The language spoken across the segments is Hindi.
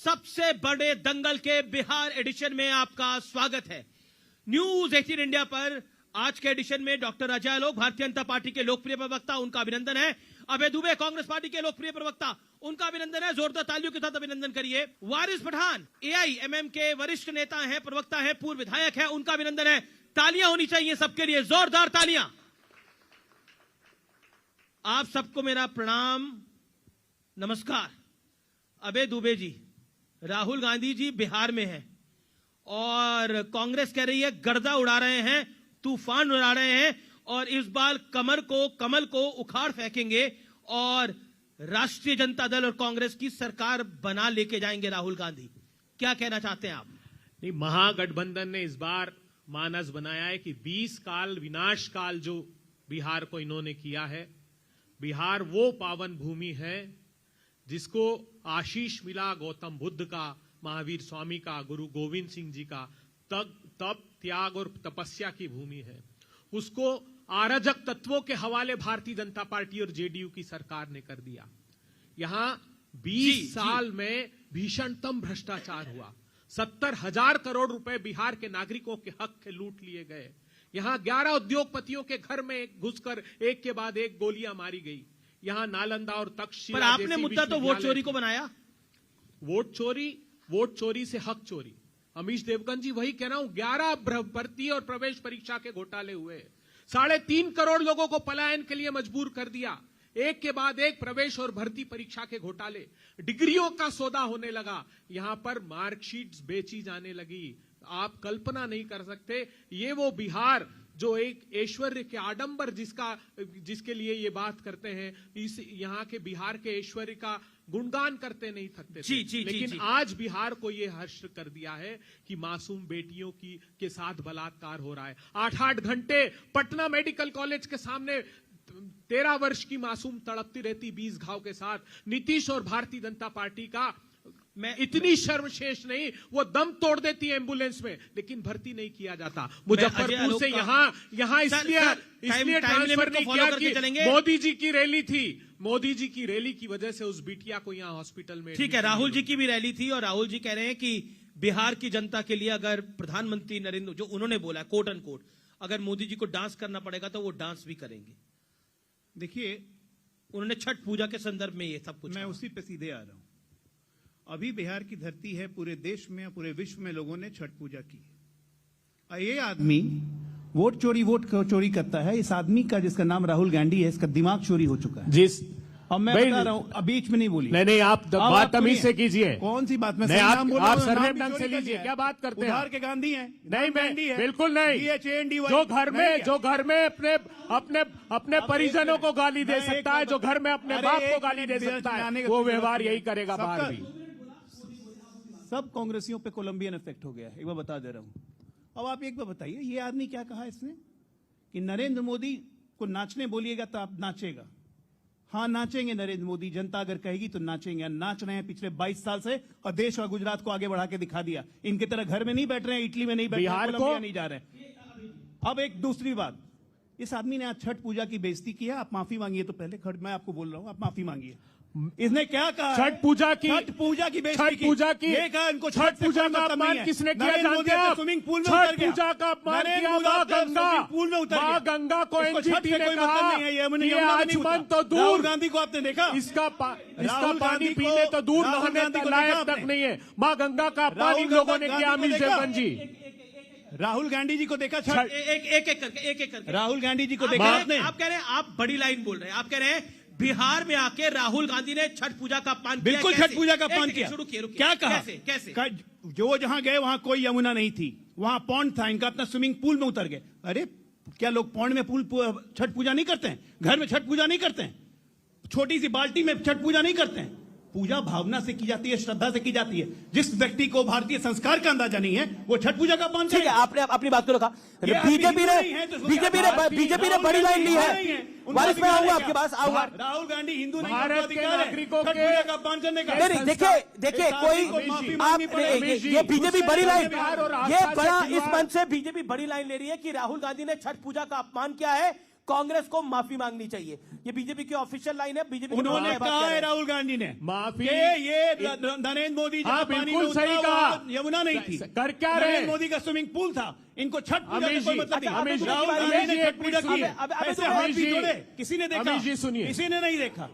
सबसे बड़े दंगल के बिहार एडिशन में आपका स्वागत है। न्यूज 18 इंडिया पर आज के एडिशन में डॉक्टर अजय आलोक, भारतीय जनता पार्टी के लोकप्रिय प्रवक्ता, उनका अभिनंदन है। अभय दुबे, कांग्रेस पार्टी के लोकप्रिय प्रवक्ता, उनका अभिनंदन है। जोरदार तालियों के साथ अभिनंदन करिए। वारिस पठान, एआईएमएम के वरिष्ठ नेता हैं, प्रवक्ता हैं, पूर्व विधायक हैं, उनका अभिनंदन है। तालियां होनी चाहिए सबके लिए, जोरदार तालियां। आप सबको मेरा प्रणाम, नमस्कार। अभय दुबे जी, राहुल गांधी जी बिहार में हैं और कांग्रेस कह रही है गर्दा उड़ा रहे हैं, तूफान उड़ा रहे हैं और इस बार कमल को उखाड़ फेंकेंगे और राष्ट्रीय जनता दल और कांग्रेस की सरकार बना लेके जाएंगे राहुल गांधी। क्या कहना चाहते हैं आप? नहीं, महागठबंधन ने इस बार मानस बनाया है कि 20 काल विनाश काल जो बिहार को इन्होंने किया है, बिहार वो पावन भूमि है जिसको आशीष मिला गौतम बुद्ध का, महावीर स्वामी का, गुरु गोविंद सिंह जी का, तप त्याग और तपस्या की भूमि है। उसको अराजक तत्वों के हवाले भारतीय जनता पार्टी और जेडीयू की सरकार ने कर दिया। यहां 20 साल में भीषणतम भ्रष्टाचार हुआ। 70,000 करोड़ रुपए बिहार के नागरिकों के हक के लूट लिए गए। यहां 11 उद्योगपतियों के घर में घुसकर एक के बाद एक गोलियां मारी गई। यहां नालंदा और तक्षशिला, पर आपने मुद्दा तो वोट चोरी को बनाया। वोट चोरी से हक चोरी। अमीश देवगन जी, वही कह रहा हूं, 11 भर्ती और प्रवेश परीक्षा के घोटाले हुए, 3.5 करोड़ लोगों को पलायन के लिए मजबूर कर दिया। एक के बाद एक प्रवेश और भर्ती परीक्षा के घोटाले, डिग्रियों का सौदा होने लगा। यहां पर मार्कशीट्स बेची जाने लगी। आप कल्पना नहीं कर सकते। ये वो बिहार जो एक ऐश्वर्य के आडंबर जिसके लिए ये बात करते हैं, इस यहां के बिहार के ऐश्वर्य का गुणगान करते नहीं थकते थे। लेकिन आज बिहार को ये हर्ष कर दिया है कि मासूम बेटियों के साथ बलात्कार हो रहा है। 8-8 घंटे पटना मेडिकल कॉलेज के सामने 13 वर्ष की मासूम तड़पती रहती 20 घाव के साथ। नीतीश और भारतीय जनता पार्टी का मैं इतनी शर्मशेष नहीं, वो दम तोड़ देती है एम्बुलेंस में, लेकिन भर्ती नहीं किया जाता। मुजफ्फरपुर से यहां इसलिए ट्रांसफर नहीं किया कि मोदी जी की रैली थी। मोदी जी की रैली की वजह से उस बिटिया को यहां हॉस्पिटल में। ठीक है, राहुल जी की भी रैली थी और राहुल जी कह रहे हैं कि बिहार की जनता के लिए अगर प्रधानमंत्री नरेंद्र, जो उन्होंने बोला कोट एंड कोट, अगर मोदी जी को डांस करना पड़ेगा तो वो डांस भी करेंगे। देखिए, उन्होंने छठ पूजा के संदर्भ में ये सब कुछ, मैं उसी पे सीधे आ रहा हूं। अभी बिहार की धरती है, पूरे देश में, पूरे विश्व में लोगों ने छठ पूजा की है। ये आदमी वोट चोरी करता है। इस आदमी का, जिसका नाम राहुल गांधी है, इसका दिमाग चोरी हो चुका है। अब मैं बता रहा हूं, बीच में नहीं बोली। नहीं, आप बात तमीज से कीजिए। कौन सी बात? मैं आप सरनेम ढंग से लीजिए। क्या बात करते हैं? बिहार के गांधी हैं? नहीं, मैं बिल्कुल नहीं। जो घर में अपने परिजनों को गाली दे सकता है, जो घर में अपने बाप को गाली दे सकता है, वो व्यवहार यही करेगा बाहर भी। सब कांग्रेसियों पे कोलंबियन इफेक्ट हो गया है, एक बार बता दे रहा हूं। अब आप एक बार बताइए, ये आदमी क्या कहा इसने कि नरेंद्र मोदी को नाचने बोलिएगा तो आप नाचेगा। हाँ, नाचेंगे नरेंद्र मोदी, जनता अगर कहेगी तो नाचेंगे। नाच रहे हैं पिछले 22 साल से और देश और गुजरात को आगे बढ़ा के दिखा दिया। इनकी तरह घर में नहीं बैठ रहे हैं, इटली में नहीं बैठ रहे हैं, कोलंबिया नहीं जा रहे हैं। अब एक दूसरी बात, इस आदमी ने आज छठ पूजा की बेइज्जती किया। आप माफी मांगिए। तो पहले मैं आपको बोल रहा हूं, आप माफी मांगिए। इसने क्या कहा? छठ पूजा की ये कहा इनको छठ पूजा का अपमान किसने किया जानते हैं? स्विमिंग पूल में छठ पूजा का अपमान किया मां गंगा को एनजीटी ने कहा ये आचमन तो दूर। राहुल गांधी को आपने देखा? इसका पानी पीने तो दूर, नहाने तक लायक तक नहीं है। मां गंगा का अपमान इन लोगों ने किया। अमीश देवगन जी, राहुल गांधी जी को देखा? एक करके राहुल गांधी जी को देखा आपने? आप कह रहे हैं, आप बड़ी लाइन बोल रहे हैं। आप कह रहे हैं बिहार में आके राहुल गांधी ने छठ पूजा का अपमान किया। बिल्कुल, छठ पूजा का अपमान किया। क्या कहा? कैसे? जो जहां गए वहां कोई यमुना नहीं थी, वहां पौंड था। इनका अपना स्विमिंग पूल में उतर गए। अरे क्या लोग पौंड में छठ पूजा नहीं करते हैं? घर में छठ पूजा नहीं करते हैं? छोटी सी बाल्टी में छठ पूजा नहीं करते हैं? पूजा भावना से की जाती है, श्रद्धा से की जाती है। जिस व्यक्ति को भारतीय संस्कार का अंदाजा नहीं है, वो छठ पूजा का अपमान करेगा। आपने अपनी बात को रखा। बीजेपी ने बड़ी लाइन ली है। वारिस में आऊंगा आपके पास, आऊंगा। राहुल गांधी हिंदू नहीं, भारत के नागरिकों के पूजा का अपमान करने का। नहीं, देखिए कोई ये बीजेपी बड़ी लाइन, ये बड़ा इस मंच से बीजेपी बड़ी लाइन ले रही है कि राहुल गांधी ने छठ पूजा का अपमान किया है। कांग्रेस को माफी मांगनी चाहिए। ये बीजेपी की ऑफिशियल लाइन है। बीजेपी उन्होंने कहा है राहुल गांधी ने माफी ये नरेंद्र मोदी हाँ, जहाँ पानी बिल्कुल में सही उतरा, कहा। वहाँ यमुना नहीं थी, कर क्या रहे? नरेंद्र मोदी का स्विमिंग पूल था। इनको छठ पूजा अमीश का कोई जी, मतलब अच्छा, नहीं। अमीश जी, राहुल अमीश गांधी जी, ने छठ पूजा की है। ऐसे हाथ अमीश भी जी, जोड़े, किसी ने देखा? अमीश जी, सुनिए। किसी ने नहीं देखा।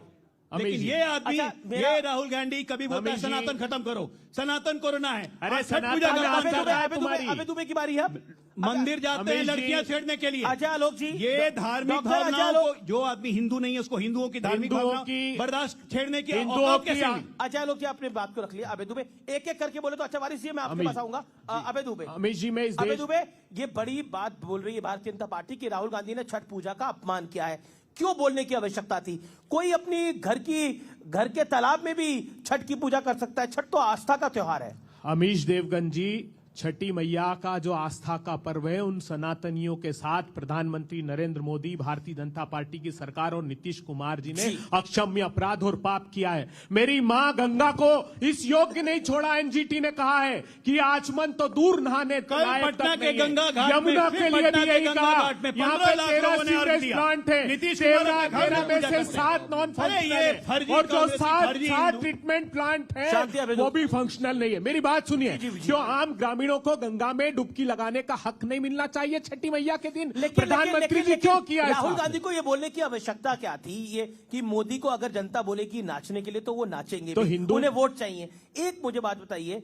अमीश लेकिन जी। ये आदमी, अच्छा, मेरा- ये राहुल गांधी कभी बोलता है अमीश जी। सनातन खत्म करो, सनातन कोरोना है। अरे आज छठ सनातन पूजा का में काम आपका कर रहा है। तुम्हारी। अबे दुबे की बारी है अब। मंदिर जाते हैं अमीश जी। लड़कियां छेड़ने के लिए। अजय आलोक जी, ये धार्मिक डॉक्टर अजय भावनाओं आलोक- को, जो आदमी हिंदू नहीं है उसको हिंदुओं की धार्मिक हिंदुओं भावना की- बर्दाश्त छेड़ने की हिंदुओं औकात की- कैसे हुई? अजय लोग जी अपने बात को रख लिया। अबे दुबे एक एक करके बोले तो अच्छा वारिस जी मैं आपके अमीश- पास आऊंगा। अबे दुबे, अमीश जी, मैं इस अबे देश दुबे, ये बड़ी बात बोल रही है भारतीय जनता पार्टी की राहुल गांधी ने छठ पूजा का अपमान किया है। क्यों बोलने की आवश्यकता थी? कोई अपनी घर के तालाब में भी छठ की पूजा कर सकता है। छठ तो आस्था का त्योहार है। अमीश देवगन जी, छठी मैया का जो आस्था का पर्व है, उन सनातनियों के साथ प्रधानमंत्री नरेंद्र मोदी, भारतीय जनता पार्टी की सरकार और नीतीश कुमार जी ने अक्षम्य अपराध और पाप किया है। मेरी मां गंगा को इस योग्य नहीं छोड़ा। एनजीटी ने कहा है कि आचमन तो दूर नहाने कल लायक पटना तक के नहीं है। गंगा घाट में, यमुना फिर के लिए पटना भी के यही गंगा कहा। घाट में यहाँ 15 पे लाख 13 लोगों ने अर्घ सीवरेज दिया। प्लांट है, नीतीश कुमार 13 में पूजा से करते 7 हैं। नॉन अरे ये फंक्शनल फर्जी है और जो कांग्रेसी, 7 फर्जी हिंदू। ट्रीटमेंट प्लांट है शांति अबे वो भी फंक्शनल नहीं है। मेरी बात सुनिए, जो आम ग्रामीणों को गंगा में डुबकी लगाने का हक नहीं मिलना चाहिए छठी मैया के दिन, प्रधानमंत्री जी क्यों किया राहुल ऐसा? गांधी को ये बोलने की आवश्यकता क्या थी? ये कि मोदी को अगर जनता बोलेगी नाचने के लिए तो वो नाचेंगे तो भी। हिंदू- उन्हें वोट चाहिए। एक मुझे बात बताइए,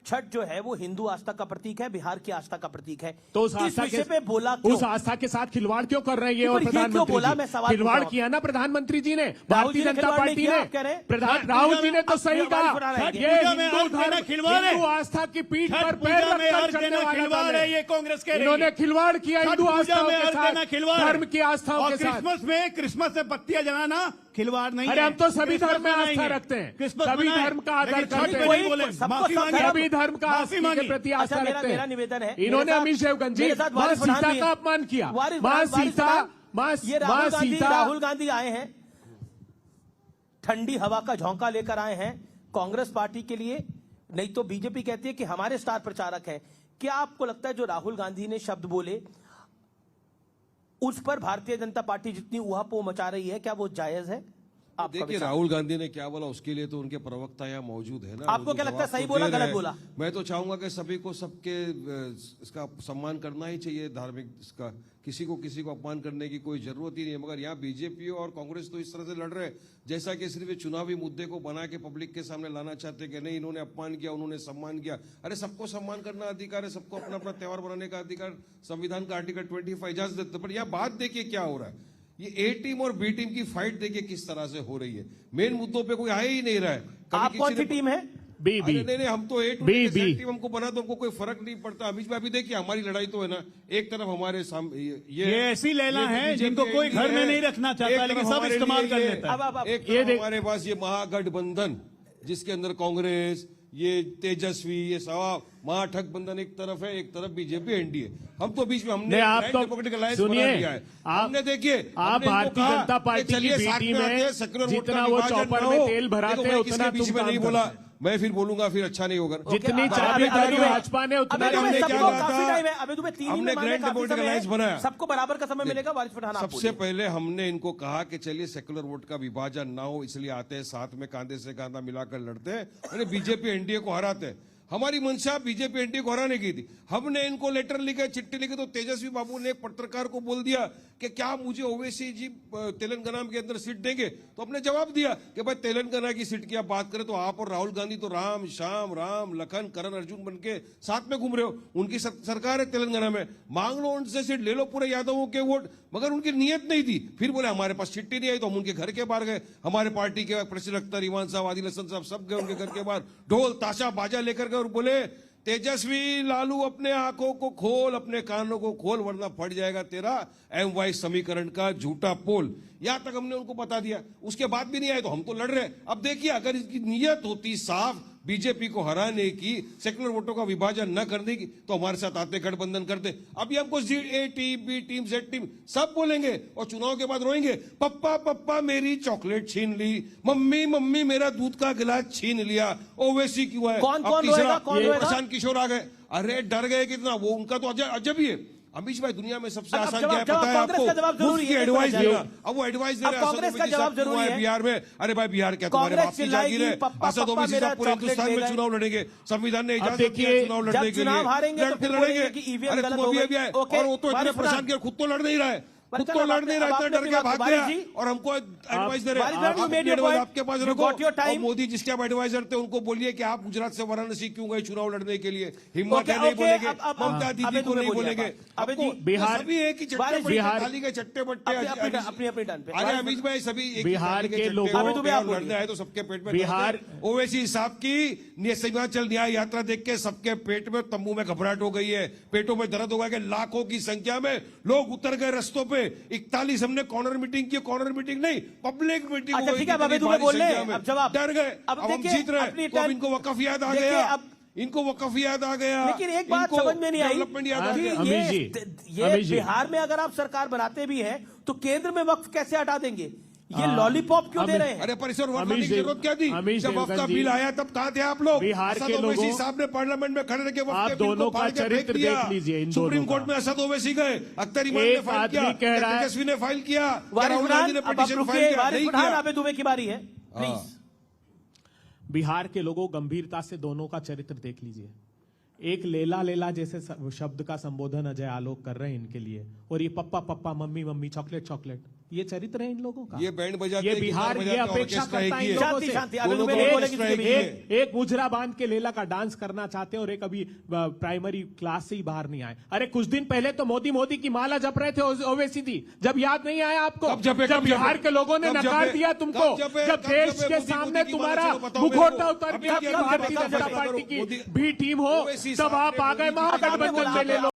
छठ जो है वो हिंदू आस्था का प्रतीक है, बिहार की आस्था का प्रतीक है। तो उस इस आस्था विषय पे बोला क्यों? उस आस्था के साथ खिलवाड़ क्यों कर रहे हैं ये? और पर ये क्यों प्रधानमंत्री बोला? जी? मैं सवाल खिलवाड़ पूछ रहा हूं। किया ना प्रधानमंत्री जी ने, राहुल भारतीय जी ने जनता खिलवाड़ पार्टी नहीं किया, ने। आप कह रहे हैं? प्रधान छठ राहुल पूजा जी ने में तो अब सही ये बात कहा, बना रहे हैं। छठ ये पूजा में हिंदू अर्घ देना धर्म, खिलवाड़ है। हिंदू आस्था की पीठ पर छठ पैर पूजा में रखकर अर्घ चलने देना वाला खिलवाड़ दल है, है। ये कांग्रेस कह रही इन्होंने है। खिलवाड़ किया छठ हिंदू पूजा आस्थाओं में के अर्घ देना साथ, खिलवाड़ है। धर्म की आस्थाओं और के साथ। क्रिसमस में पत्तियां जलाना खिलवाड़ नहीं अरे है। हम तो सभी क्रिसमस धर्म में मनाएंगे। आस्था रखते हैं, क्रिसमस सभी मनाएं। धर्म का आदर लेकिन छठ करते पे हैं। नहीं बोले, सबको माफी सब मांगी। धर्म- सभी धर्म का माफी आस्था के मांगी। प्रति अच्छा, आस्था रखते मेरा हैं। निवेदन है, इन्होंने मेरे साथ- अमीश देवगन जी मेरे साथ मां वारिस पठान सीता भी है। का अपमान किया। वारिस मां वारिस सीता, पठान, ये मां राहुल गांधी आए हैं, ठंडी हवा का झोंका लेकर आए हैं कांग्रेस पार्टी के लिए। नहीं तो बीजेपी कहती है कि हमारे स्टार प्रचारक हैं। क्या आपको लगता है जो राहुल गांधी ने शब्द बोले उस पर भारतीय जनता पार्टी जितनी उहापोह मचा रही है, क्या वो जायज है? आपका देखिए, विचार? राहुल गांधी ने क्या बोला उसके लिए तो उनके प्रवक्ता यहाँ मौजूद है ना। आपको वो तो क्या लगता है, जवाब सही तो बोला, दे रहे गलत हैं। बोला? मैं तो चाहूंगा कि सभी को सबके इसका सम्मान करना ही चाहिए, धार्मिक इसका। किसी को अपमान करने की कोई जरूरत ही नहीं है। मगर यहाँ बीजेपी और कांग्रेस तो इस तरह से लड़ रहे हैं जैसा कि सिर्फ चुनावी मुद्दे को बना के पब्लिक के सामने लाना चाहते हैं कि नहीं, इन्होंने अपमान किया, उन्होंने सम्मान किया। अरे सबको सम्मान करना अधिकार है, सबको अपना अपना त्योहार बनाने का अधिकार संविधान का आर्टिकल 25 इजाजत देता है। पर यहाँ बात देखिए क्या हो रहा है, ये ए टीम और बी टीम की फाइट देखिए किस तरह से हो रही है। मेन मुद्दों पे कोई आ ही नहीं रहा है। कभी आप किसी कौन सी ने- टीम है? बी अरे बी नहीं, हम तो ए बी, बी। टीम हमको बना तो हमको कोई फर्क नहीं पड़ता। अमीश भाई अभी देखिए हमारी लड़ाई तो है ना, एक तरफ हमारे ये ऐसी लैला ये है बीजेपी जिनको कोई एनडीए घर में है, नहीं रखना चाहता, एक लेकिन तरफ सब हमारे इस्तेमाल लिए कर ये- लेता है। अब एक ये तरफ देख- हमारे पास ये महागठबंधन जिसके अंदर कांग्रेस, ये तेजस्वी, ये सवा महागठबंधन एक तरफ है, एक तरफ बीजेपी एनडीए। हम तो बीच में हमने नहीं, आप ग्रैंड तो डेमोक्रेटिक अलायंस सुनिए, बना दिया है। आप- हमने देखिए आप हमने इनको भारतीय कहा जनता कि पार्टी की चलिए बी साथ टीम में आते है, हैं, सेक्युलर वोट का जितना वो विभाजन चौपर न में हो। तेल भराते देखो, हैं, मैं उतना किसी के बीच तुम में काम नहीं करते बोला, हैं। मैं फिर बोलूंगा, फिर अच्छा नहीं होगा। जितनी अब- चाबी अब- दारी अब- भाजपा ने उतना अब- हमने सबको क्या कहा काफी था? टाइम है। अबे दुबे 3 ही हमने में माने, ग्रैंड काफी डेमोक्रेटिक समय है। अलायंस बनाया। सबको बराबर का समय मिलेगा। वारिस पठान आप सबसे पहले हमने इनको कहा कि चलिए सेकुलर वोट का विभाजन ना हो, इसलिए आते हैं साथ में, कांधे से कांधा मिलाकर लड़ते हैं, यानी बीजेपी एनडीए को हराते हैं। हमारी मंशा बीजेपी एनडीए को हराने की थी। हमने इनको लेटर लिखे, चिट्ठी लिखी, तो तेजस्वी बाबू ने एक पत्रकार को बोल दिया कि क्या मुझे ओवैसी जी तेलंगाना के अंदर सीट देंगे? तो हमने जवाब दिया कि भाई तेलंगाना की सीट की आप बात करें तो आप और राहुल गांधी तो राम श्याम राम लखन करण अर्जुन बन के साथ में घूम रहे हो। उनकी सरकार है तेलंगाना में, मांग लो उनसे सीट, ले लो पूरे यादवों के वोट। मगर उनकी नियत नहीं थी। फिर बोले हमारे पास चिट्ठी नहीं आई, तो हम उनके घर के बाहर गए। हमारे पार्टी के प्रसिद्ध अख्तर, ईमान साहब, आदिल हसन साहब सब गए उनके घर के बाहर, ढोल ताशा बाजा लेकर गए और बोले तेजस्वी लालू अपने आंखों को खोल, अपने कानों को खोल, वरना फट जाएगा तेरा MY समीकरण का झूठा पोल। यहां तक हमने उनको बता दिया। उसके बाद भी नहीं आए तो हम तो लड़ रहे। अब देखिए, अगर इसकी नियत होती साफ बीजेपी को हराने की, सेकुलर वोटों का विभाजन न करने की, तो हमारे साथ आते, गठबंधन करते। अभी हमको A team, B team, Z team सब बोलेंगे और चुनाव के बाद रोएंगे, पप्पा पप्पा मेरी चॉकलेट छीन ली, मम्मी मम्मी मेरा दूध का गिलास छीन लिया, ओवैसी क्यों है? कौन अब कौन तीसरा रोएगा? कौन ये रोएगा? प्रशांत किशोर आ गए। अरे डर गए कितना, वो उनका तो अजब ही है। अमीश भाई दुनिया में सबसे अब आसान जवाब- क्या है पता है कांग्रेस का जवाब आपको? जरूरी मुफ्त की है, एडवाइस एक देना। मिनट अब वो एडवाइस दे अब रहे हैं कांग्रेस असद का ओवैसी जवाब साहब क्यों जरूरी आए है। बिहार में? अरे भाई बिहार क्या तुम्हारे कांग्रेस बाप की चिल्लाएगी, जागीर है? पप्पा, असद पप्पा ओवैसी मेरा साहब पूरे चॉकलेट हिंदुस्तान ले में गए। चुनाव लड़ेंगे, संविधान ने इजाजत देखिए, दिया है चुनाव जब लड़ने के लिए। चुनाव हारेंगे तो फिर लड़ेंगे। बोलेंगे कि EVM अरे गलत तुम हो अभी गई। अभी आए ओके, और वो तो इतने वारिस परेशान खान। किया, खुद तो लड़ नहीं रहा है, खुद चलो, तो लड़ अब नहीं रहा है, आपने इतना डर के बात- भाग वारिस गया जी, और हमको एडवाइस दे रहे वारिस हैं। भाई, you आप made अपनी your एडवाइस point. आपके पास You रखो। got your time. और मोदी जिसके आप एडवाइजर थे उनको बोलिए कि आप गुजरात से वाराणसी क्यों गए चुनाव लड़ने के लिए? हिम्मत ओके, है नहीं ओके, बोलेंगे, अब- ममता अब- दीदी अबे को तुम्हें नहीं बोलिए बोलेंगे। अब। अबे आपको जी, बिहार- सभी एक ही चट्टे वारिस बट्टे बिहार- थाली के चट्टे बट्टे अपनी टर्न पे अरे अमीश भाई सभी एक ही बिहार थाली के चट्टे लोगों- हो अभी गए आप और लड़ने बोलिए। आए तो सबके पेट में बिहार- दर्द है। ओवैसी साहब की सीमांचल न्याय यात्रा देख के सबके पेट में तंबू में घबराहट हो गई है, पेटों में दर्द होगा कि लाखों की संख्या में लोग उतर गए रस्तों पे। 41 हमने कॉर्नर मीटिंग की, कॉर्नर मीटिंग नहीं पब्लिक मीटिंग अच्छा, हो गई ठीक है, अब इतनी अबे दुबे भारी बोल रहे हैं, संख्या में। अब जवाब। डर गए, अब अब हम देखिए, जीत रहे अपनी हैं तो अब टर्न- इनको वक़्फ याद आ देखिए, गया, अब- इनको वक़्फ याद आ गया, लेकिन एक बात इनको समझ में नहीं आई डेवलपमेंट याद आ कि गया। अमीश जी, ये अमीश जी। बिहार में अगर आप सरकार बनाते भी हैं तो केंद्र में वक्फ कैसे हटा देंगे? ये लॉलीपॉप क्यों दे रहे हैं? अरे परिसर वोट अमीश लाने की देव- जरूरत क्या थी? अमीश जब वक्त देवगन का जी, बिल आया तब कहां थे आप लोग? बिहार असद के ओवैसी लोगों- साहब ने पार्लियामेंट में खड़े रखे वक्त आप के बिल को दोनों का फाड़ के फेंक चरित्र दिया। देख लीजिए इन सुप्रीम दोनों कोर्ट का। में असद ओवैसी गए, अख्तर इमान ने एक फाइल किया, आदमी कह रहा है- तेजस्वी ने फाइल किया, वारिस राहुल गांधी ने पठान, अब आप पिटीशन फाइल रुकिए, किया, वारिस नहीं पठान, किया। अबे दुबे की बारी है, प्लीज। बिहार के लोगों गंभीरता से दोनों का चरित्र देख लीजिए। एक लेला लेला जैसे शब्द का संबोधन अजय आलोक कर रहे हैं इनके लिए, और ये पप्पा पप्पा मम्मी मम्मी चॉकलेट चॉकलेट, ये चरित्र है इन लोगों का। ये बैंड बजाते ये हैं, बिहार गिटार ये बजाते हैं, अपेक्षा ऑर्केस्ट्रा करता है एक इन ही है। लोगों शांति से। शांति, अबे दोनों दुबे को नहीं एक बोलेगी स्ट्राइक किसी है। भी। एक मुजरा बांध के लेला का डांस करना चाहते हैं और एक अभी प्राइमरी क्लास से ही बाहर नहीं आए। अरे कुछ दिन पहले तो मोदी मोदी की माला जप रहे थे ओवैसी थी, जब याद नहीं आया आपको? कब जपे, जब कब बिहार जपे? के लोगों ने कब नकार जपे? दिया तुमको, कब जपे? जब कब देश जपे? के मोदी सामने की तुम्हारा बात बताओ मेरे मुखौटा को। उतर अभी गया क्या कि बात भारतीय बताओ, जनता बताओ, पार्टी मोदी- की भी टीम हो, ओवैसी तब साहब आप ने आ गए मोदी जी महागठबंधन में ले लो